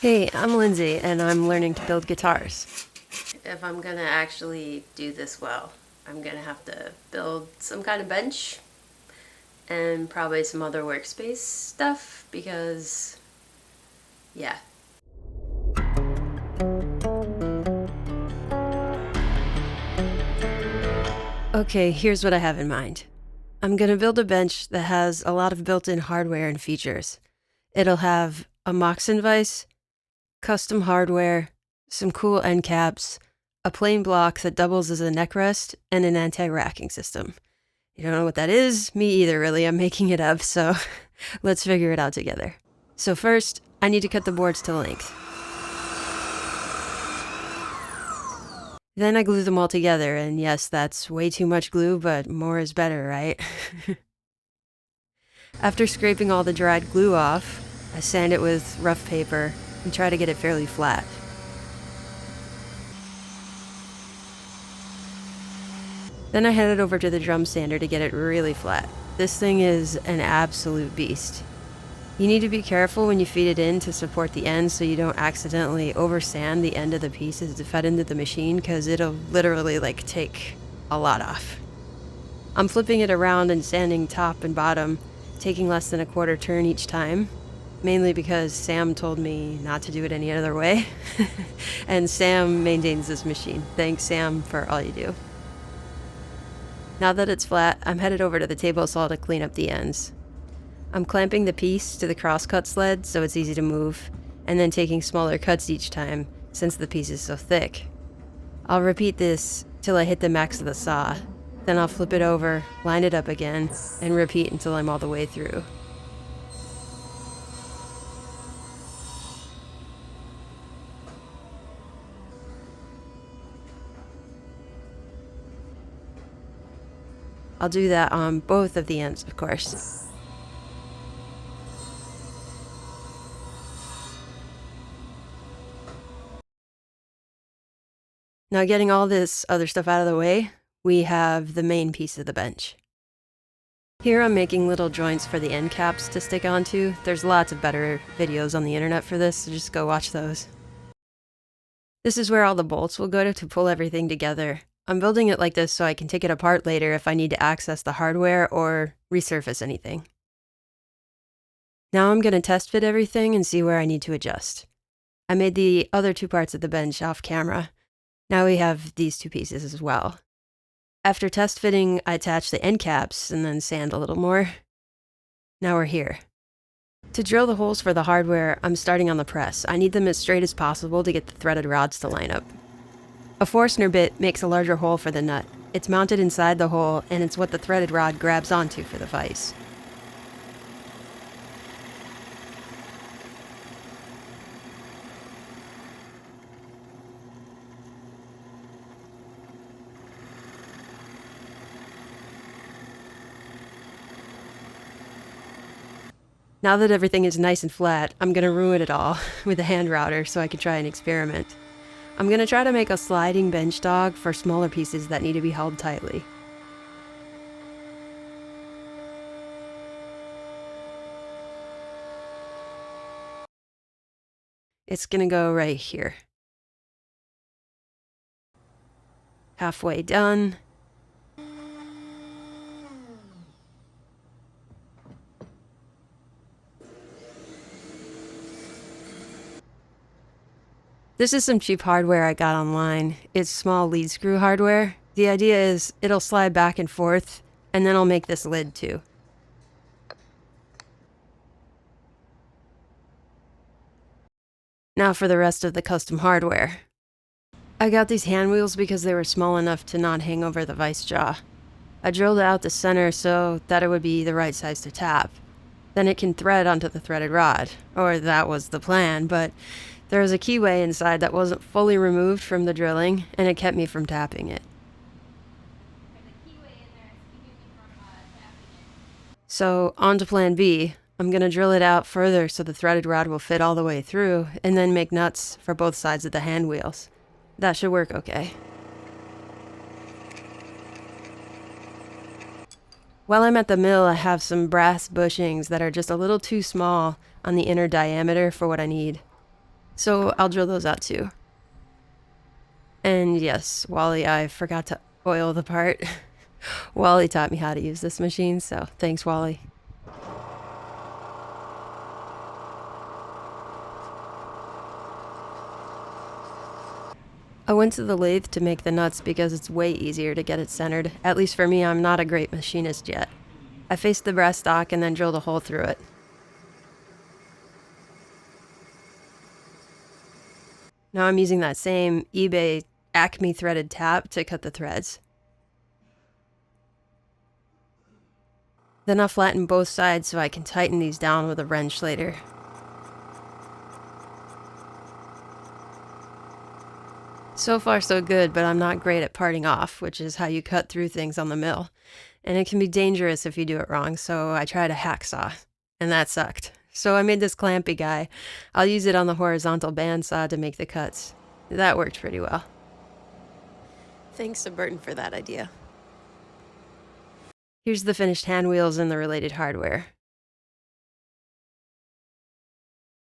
Hey, I'm Lindsay, and I'm learning to build guitars. If I'm gonna actually do this well, I'm gonna have to build some kind of bench and probably some other workspace stuff because, yeah. Okay, here's what I have in mind. I'm gonna build a bench that has a lot of built-in hardware and features. It'll have a Moxon vise, custom hardware, some cool end caps, a plain block that doubles as a neck rest, and an anti-racking system. You don't know what that is? Me either, really. I'm making it up, so let's figure it out together. So first, I need to cut the boards to length. Then I glue them all together, and yes, that's way too much glue, but more is better, right? After scraping all the dried glue off, I sand it with rough paper and try to get it fairly flat. Then I headed over to the drum sander to get it really flat. This thing is an absolute beast. You need to be careful when you feed it in to support the end so you don't accidentally oversand the end of the pieces to fed into the machine because it'll literally take a lot off. I'm flipping it around and sanding top and bottom, taking less than a quarter turn each time, mainly because Sam told me not to do it any other way. And Sam maintains this machine. Thanks, Sam, for all you do. Now that it's flat, I'm headed over to the table saw to clean up the ends. I'm clamping the piece to the crosscut sled so it's easy to move, and then taking smaller cuts each time since the piece is so thick. I'll repeat this till I hit the max of the saw, then I'll flip it over, line it up again, and repeat until I'm all the way through. I'll do that on both of the ends, of course. Now, getting all this other stuff out of the way, we have the main piece of the bench. Here I'm making little joints for the end caps to stick onto. There's lots of better videos on the internet for this, so just go watch those. This is where all the bolts will go to pull everything together. I'm building it like this so I can take it apart later if I need to access the hardware or resurface anything. Now I'm going to test fit everything and see where I need to adjust. I made the other two parts of the bench off camera. Now we have these two pieces as well. After test fitting, I attach the end caps and then sand a little more. Now we're here. To drill the holes for the hardware, I'm starting on the press. I need them as straight as possible to get the threaded rods to line up. A Forstner bit makes a larger hole for the nut. It's mounted inside the hole, and it's what the threaded rod grabs onto for the vise. Now that everything is nice and flat, I'm going to ruin it all with a hand router so I can try an experiment. I'm going to try to make a sliding bench dog for smaller pieces that need to be held tightly. It's going to go right here. Halfway done. This is some cheap hardware I got online. It's small lead screw hardware. The idea is it'll slide back and forth, and then I'll make this lid too. Now for the rest of the custom hardware. I got these hand wheels because they were small enough to not hang over the vise jaw. I drilled out the center so that it would be the right size to tap. Then it can thread onto the threaded rod. Or that was the plan, but there was a keyway inside that wasn't fully removed from the drilling, and it kept me from tapping it. So, on to plan B. I'm going to drill it out further so the threaded rod will fit all the way through, and then make nuts for both sides of the hand wheels. That should work okay. While I'm at the mill, I have some brass bushings that are just a little too small on the inner diameter for what I need. So I'll drill those out too. And yes, Wally, I forgot to oil the part. Wally taught me how to use this machine, so thanks, Wally. I went to the lathe to make the nuts because it's way easier to get it centered. At least for me, I'm not a great machinist yet. I faced the brass stock and then drilled a hole through it. Now I'm using that same eBay Acme threaded tap to cut the threads. Then I'll flatten both sides so I can tighten these down with a wrench later. So far so good, but I'm not great at parting off, which is how you cut through things on the mill. And it can be dangerous if you do it wrong, so I tried a hacksaw, and that sucked. So I made this clampy guy. I'll use it on the horizontal bandsaw to make the cuts. That worked pretty well. Thanks to Burton for that idea. Here's the finished hand wheels and the related hardware.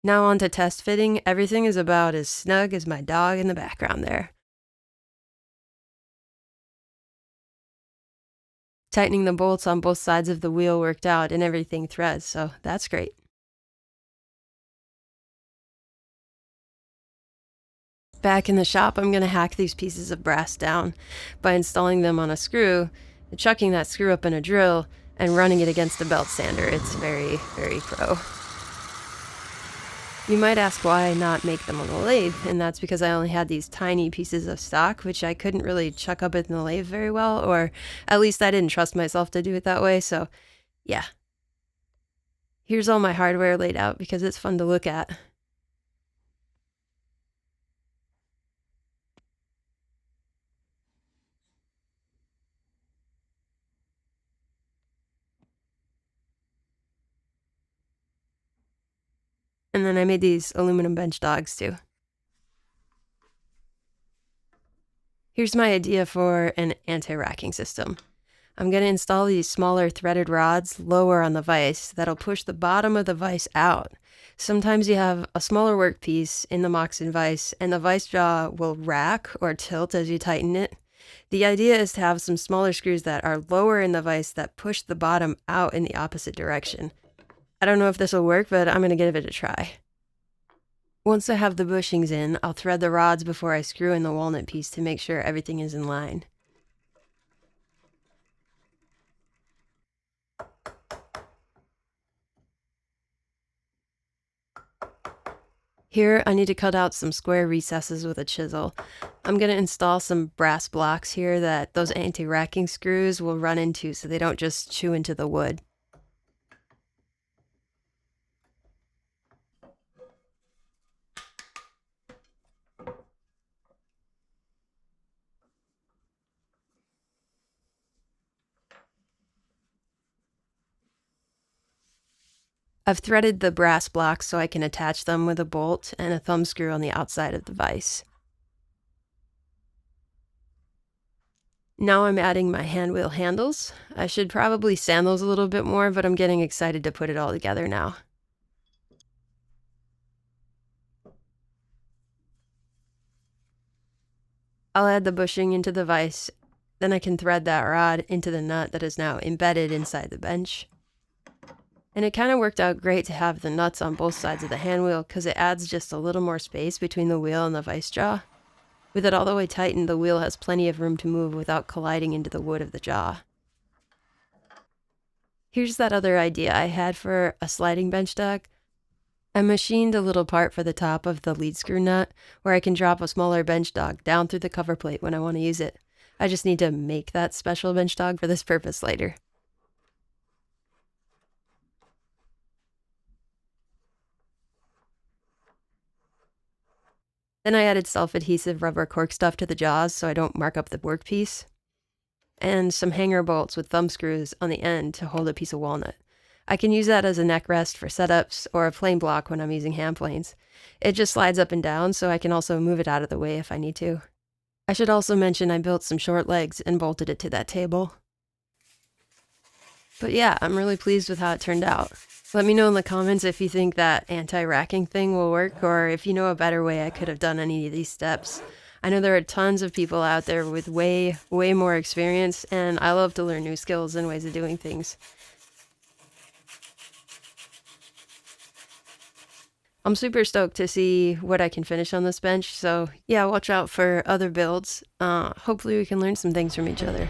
Now on to test fitting. Everything is about as snug as my dog in the background there. Tightening the bolts on both sides of the wheel worked out and everything threads, so that's great. Back in the shop, I'm going to hack these pieces of brass down by installing them on a screw, chucking that screw up in a drill, and running it against a belt sander. It's very, very pro. You might ask why not make them on the lathe, and that's because I only had these tiny pieces of stock, which I couldn't really chuck up in the lathe very well, or at least I didn't trust myself to do it that way, so yeah. Here's all my hardware laid out because it's fun to look at. And then I made these aluminum bench dogs too. Here's my idea for an anti-racking system. I'm going to install these smaller threaded rods lower on the vise that'll push the bottom of the vise out. Sometimes you have a smaller workpiece in the Moxon vise and the vise jaw will rack or tilt as you tighten it. The idea is to have some smaller screws that are lower in the vise that push the bottom out in the opposite direction. I don't know if this will work, but I'm going to give it a try. Once I have the bushings in, I'll thread the rods before I screw in the walnut piece to make sure everything is in line. Here, I need to cut out some square recesses with a chisel. I'm going to install some brass blocks here that those anti-racking screws will run into so they don't just chew into the wood. I've threaded the brass blocks so I can attach them with a bolt and a thumb screw on the outside of the vise. Now I'm adding my hand wheel handles. I should probably sand those a little bit more, but I'm getting excited to put it all together now. I'll add the bushing into the vise, then I can thread that rod into the nut that is now embedded inside the bench. And it kind of worked out great to have the nuts on both sides of the hand wheel because it adds just a little more space between the wheel and the vise jaw. With it all the way tightened, the wheel has plenty of room to move without colliding into the wood of the jaw. Here's that other idea I had for a sliding bench dog. I machined a little part for the top of the lead screw nut where I can drop a smaller bench dog down through the cover plate when I want to use it. I just need to make that special bench dog for this purpose later. Then I added self-adhesive rubber cork stuff to the jaws so I don't mark up the workpiece, and some hanger bolts with thumb screws on the end to hold a piece of walnut. I can use that as a neck rest for setups or a plane block when I'm using hand planes. It just slides up and down so I can also move it out of the way if I need to. I should also mention I built some short legs and bolted it to that table. But yeah, I'm really pleased with how it turned out. Let me know in the comments if you think that anti-racking thing will work, or if you know a better way I could have done any of these steps. I know there are tons of people out there with way more experience, and I love to learn new skills and ways of doing things. I'm super stoked to see what I can finish on this bench, so yeah, watch out for other builds. Hopefully we can learn some things from each other.